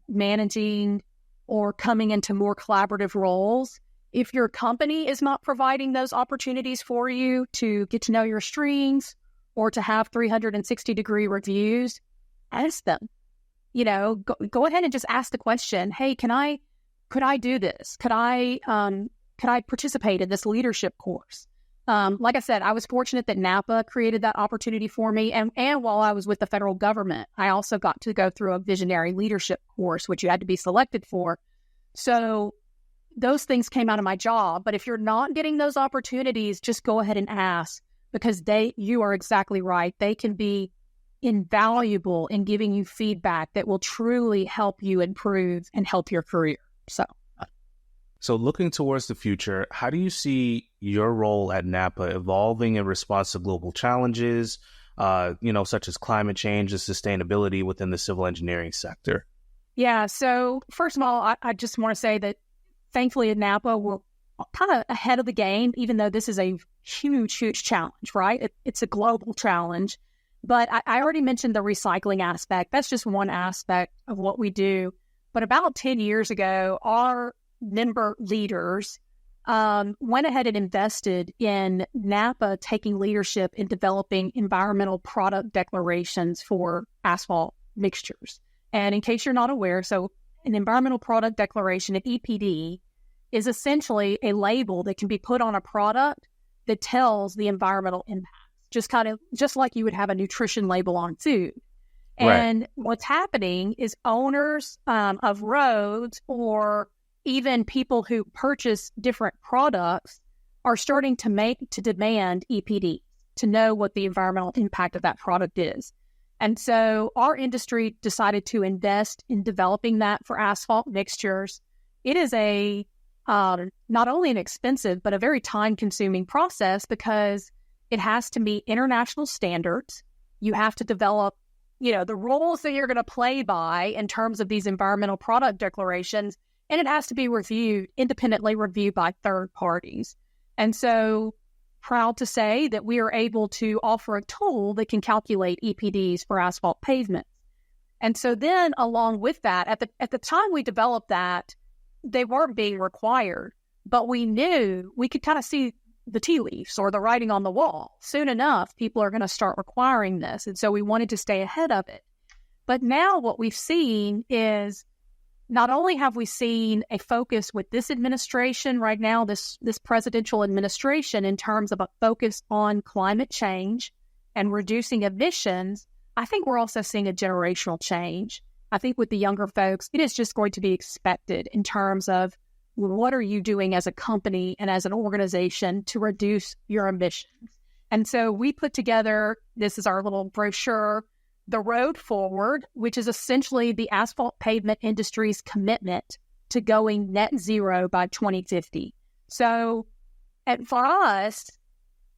managing or coming into more collaborative roles, if your company is not providing those opportunities for you to get to know your strengths or to have 360-degree reviews, ask them. Go ahead and just ask the question, hey, could I do this? Could I participate in this leadership course? Like I said, I was fortunate that NAPA created that opportunity for me. And while I was with the federal government, I also got to go through a visionary leadership course, which you had to be selected for. So those things came out of my job. But if you're not getting those opportunities, just go ahead and ask, because you are exactly right. They can be invaluable in giving you feedback that will truly help you improve and help your career. So looking towards the future, how do you see your role at NAPA evolving in response to global challenges, such as climate change and sustainability within the civil engineering sector? Yeah. So first of all, I just want to say that thankfully at NAPA, we're kind of ahead of the game, even though this is a huge, huge challenge, right? It's a global challenge. But I already mentioned the recycling aspect. That's just one aspect of what we do. But about 10 years ago, our member leaders went ahead and invested in NAPA taking leadership in developing environmental product declarations for asphalt mixtures. And in case you're not aware, so an environmental product declaration, an EPD, is essentially a label that can be put on a product that tells the environmental impact. Just like you would have a nutrition label on food. And what's happening is owners of roads or even people who purchase different products are starting to demand EPD to know what the environmental impact of that product is. And so our industry decided to invest in developing that for asphalt mixtures. It is not only an expensive, but a very time-consuming process because it has to meet international standards. You have to develop, the rules that you're going to play by in terms of these environmental product declarations, and it has to be independently reviewed by third parties. And so proud to say that we are able to offer a tool that can calculate EPDs for asphalt pavements. And so then along with that, at the time we developed that, they weren't being required, but we knew we could kind of see the tea leaves or the writing on the wall. Soon enough, people are going to start requiring this. And so we wanted to stay ahead of it. But now what we've seen is not only have we seen a focus with this administration right now, this presidential administration, in terms of a focus on climate change and reducing emissions, I think we're also seeing a generational change. I think with the younger folks, it is just going to be expected in terms of what are you doing as a company and as an organization to reduce your emissions? And so we put together, this is our little brochure, The Road Forward, which is essentially the asphalt pavement industry's commitment to going net zero by 2050. So for us,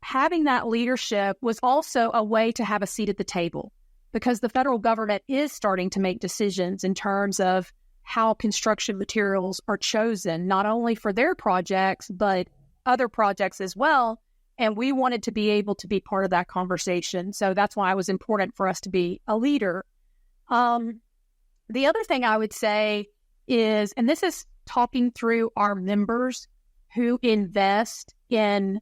having that leadership was also a way to have a seat at the table, because the federal government is starting to make decisions in terms of how construction materials are chosen, not only for their projects, but other projects as well. And we wanted to be able to be part of that conversation. So that's why it was important for us to be a leader. The other thing I would say is, and this is talking through our members who invest in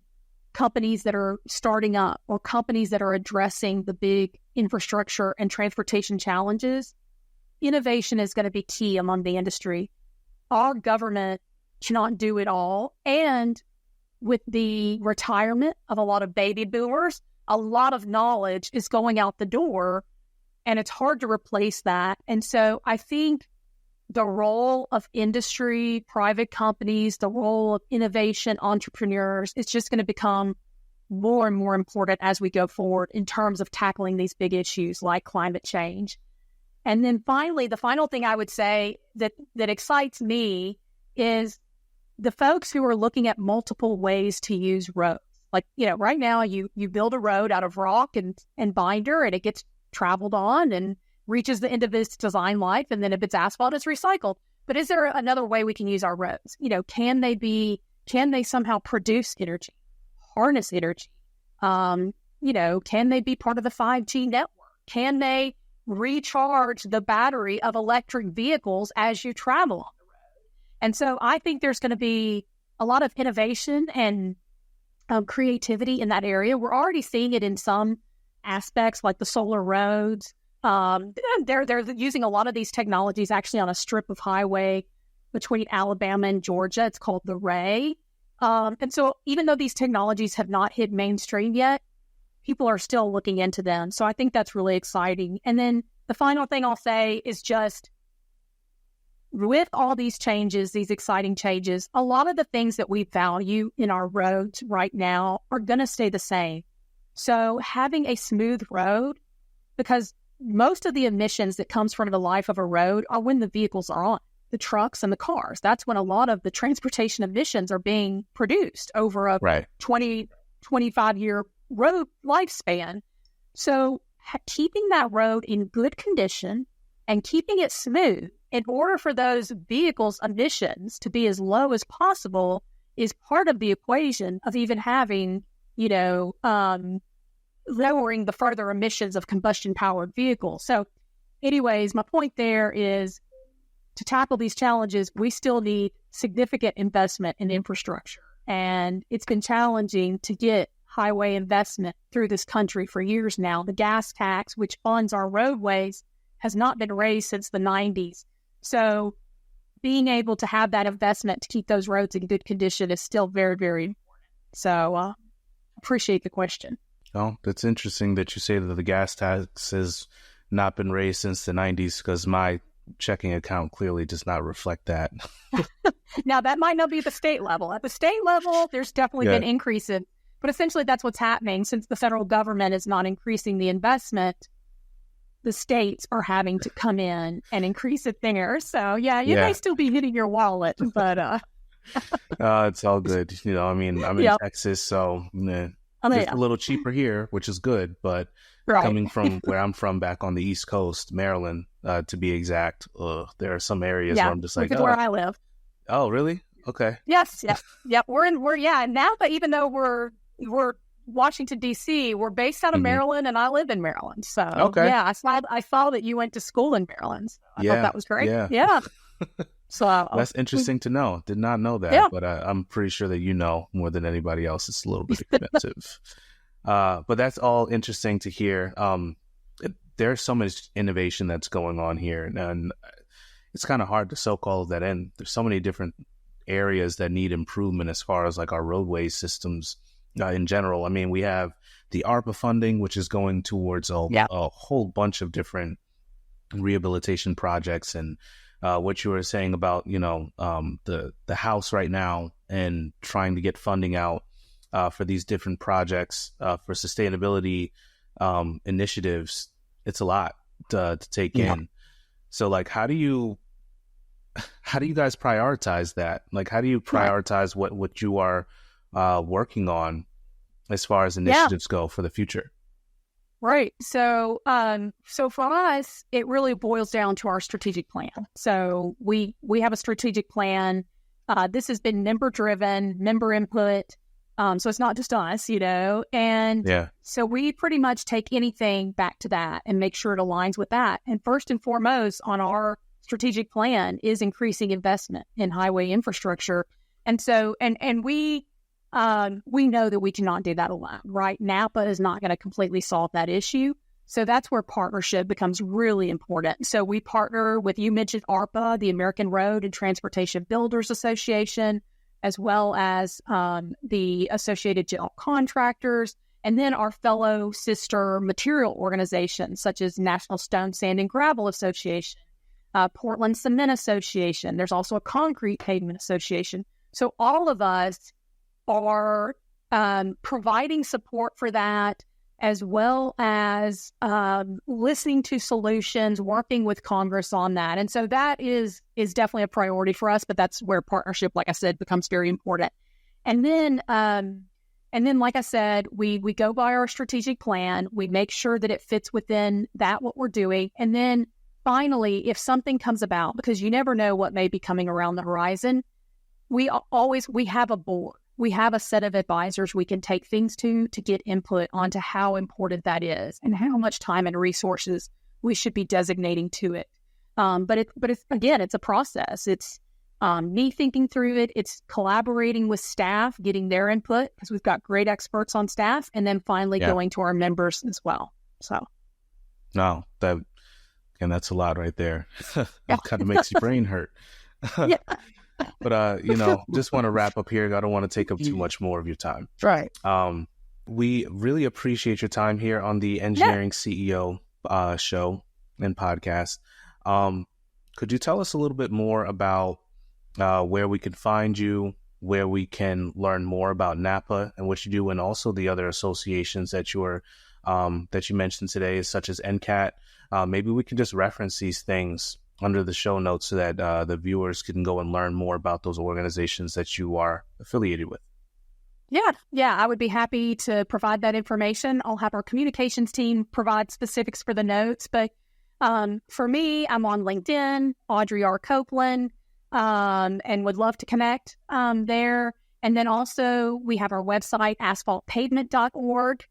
companies that are starting up or companies that are addressing the big infrastructure and transportation challenges. innovation is going to be key among the industry. Our government cannot do it all. And with the retirement of a lot of baby boomers, a lot of knowledge is going out the door, and it's hard to replace that. And so I think the role of industry, private companies, the role of innovation entrepreneurs is just going to become more and more important as we go forward in terms of tackling these big issues like climate change. And then finally, the final thing I would say that excites me is the folks who are looking at multiple ways to use roads. Like, right now you build a road out of rock and binder, and it gets traveled on and reaches the end of its design life. And then if it's asphalt, it's recycled. But is there another way we can use our roads? Can they somehow produce energy, harness energy? Can they be part of the 5G network? Can they recharge the battery of electric vehicles as you travel on the road? And so I think there's going to be a lot of innovation and creativity in that area. We're already seeing it in some aspects, like the solar roads. They're using a lot of these technologies actually on a strip of highway between Alabama and Georgia. It's called the Ray. And so even though these technologies have not hit mainstream yet, people are still looking into them. So I think that's really exciting. And then the final thing I'll say is just with all these changes, these exciting changes, a lot of the things that we value in our roads right now are going to stay the same. So having a smooth road, because most of the emissions that comes from the life of a road are when the vehicles are on, the trucks and the cars. That's when a lot of the transportation emissions are being produced over a 20, 25-year road lifespan. So keeping that road in good condition and keeping it smooth in order for those vehicles' emissions to be as low as possible is part of the equation of even having, lowering the further emissions of combustion-powered vehicles. So anyways, my point there is to tackle these challenges, we still need significant investment in infrastructure. And it's been challenging to get highway investment through this country for years now. The gas tax, which funds our roadways, has not been raised since the 90s. So being able to have that investment to keep those roads in good condition is still very, very important. So appreciate the question. Oh, that's interesting that you say that the gas tax has not been raised since the 90s, because my checking account clearly does not reflect that. Now, that might not be the state level. At the state level, there's definitely been increases. But essentially, that's what's happening. Since the federal government is not increasing the investment, the states are having to come in and increase it there. So, you may still be hitting your wallet, but... it's all good. I'm in Texas, so it's a little cheaper here, which is good. But coming from where I'm from, back on the East Coast, Maryland, to be exact, there are some areas where I'm just like, where I live. Oh, really? Okay. Yes. We're in NAPA, even though we're Washington, D.C., we're based out of Maryland, and I live in Maryland. So, I saw that you went to school in Maryland. So I thought that was great. Yeah. So that's interesting to know. Did not know that, but I'm pretty sure that more than anybody else. It's a little bit expensive. But that's all interesting to hear. There's so much innovation that's going on here, and it's kind of hard to soak all of that in. There's so many different areas that need improvement as far as like our roadway systems in general. I mean, we have the ARPA funding, which is going towards a whole bunch of different rehabilitation projects, and what you were saying about the House right now and trying to get funding out for these different projects for sustainability initiatives. It's a lot to take in. So like, how do you guys prioritize that? Like, how do you prioritize what you are working on as far as initiatives go for the future? Right. So for us, it really boils down to our strategic plan. So we have a strategic plan. This has been member driven, member input. So it's not just us, and so we pretty much take anything back to that and make sure it aligns with that. And first and foremost on our strategic plan is increasing investment in highway infrastructure. And so, and we know that we cannot do that alone, right? NAPA is not going to completely solve that issue. So that's where partnership becomes really important. So we partner with, you mentioned ARPA, the American Road and Transportation Builders Association, as well as the Associated General Contractors, and then our fellow sister material organizations, such as National Stone, Sand, and Gravel Association, Portland Cement Association. There's also a Concrete Pavement Association. So all of us are providing support for that, as well as listening to solutions, working with Congress on that. And so that is definitely a priority for us, but that's where partnership, like I said, becomes very important. And then, like I said, we go by our strategic plan. We make sure that it fits within that, what we're doing. And then finally, if something comes about, because you never know what may be coming around the horizon, we have a board. We have a set of advisors we can take things to get input onto how important that is and how much time and resources we should be designating to it. But it's a process. It's me thinking through it. It's collaborating with staff, getting their input, because we've got great experts on staff, and then finally going to our members as well. So, no, that's a lot right there. That kind of makes your brain hurt. Yeah. But, just want to wrap up here. I don't want to take up too much more of your time. Right. We really appreciate your time here on the Engineering CEO show and podcast. Could you tell us a little bit more about where we can find you, where we can learn more about NAPA and what you do, and also the other associations that you mentioned today, such as NCAT? Maybe we can just reference these things under the show notes so that the viewers can go and learn more about those organizations that you are affiliated with. Yeah, I would be happy to provide that information. I'll have our communications team provide specifics for the notes. But for me, I'm on LinkedIn, Audrey R. Copeland, and would love to connect there. And then also we have our website, asphaltpavement.org.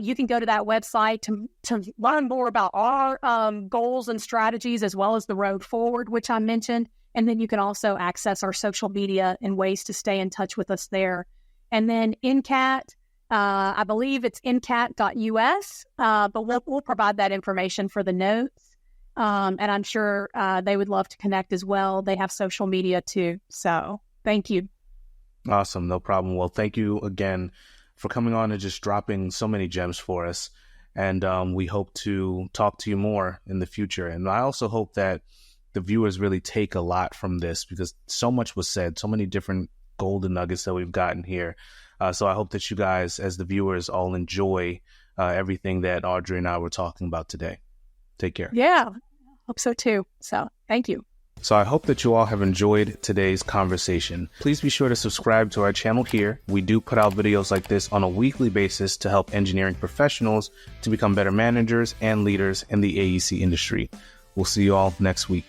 You can go to that website to learn more about our goals and strategies, as well as the road forward, which I mentioned. And then you can also access our social media and ways to stay in touch with us there. And then NCAT, I believe it's ncat.us, but we'll provide that information for the notes. And I'm sure they would love to connect as well. They have social media too. So thank you. Awesome. No problem. Well, thank you again for coming on and just dropping so many gems for us. And we hope to talk to you more in the future. And I also hope that the viewers really take a lot from this, because so much was said, so many different golden nuggets that we've gotten here. So I hope that you guys, as the viewers, all enjoy everything that Audrey and I were talking about today. Take care. Yeah, hope so too. So thank you. So I hope that you all have enjoyed today's conversation. Please be sure to subscribe to our channel here. We do put out videos like this on a weekly basis to help engineering professionals to become better managers and leaders in the AEC industry. We'll see you all next week.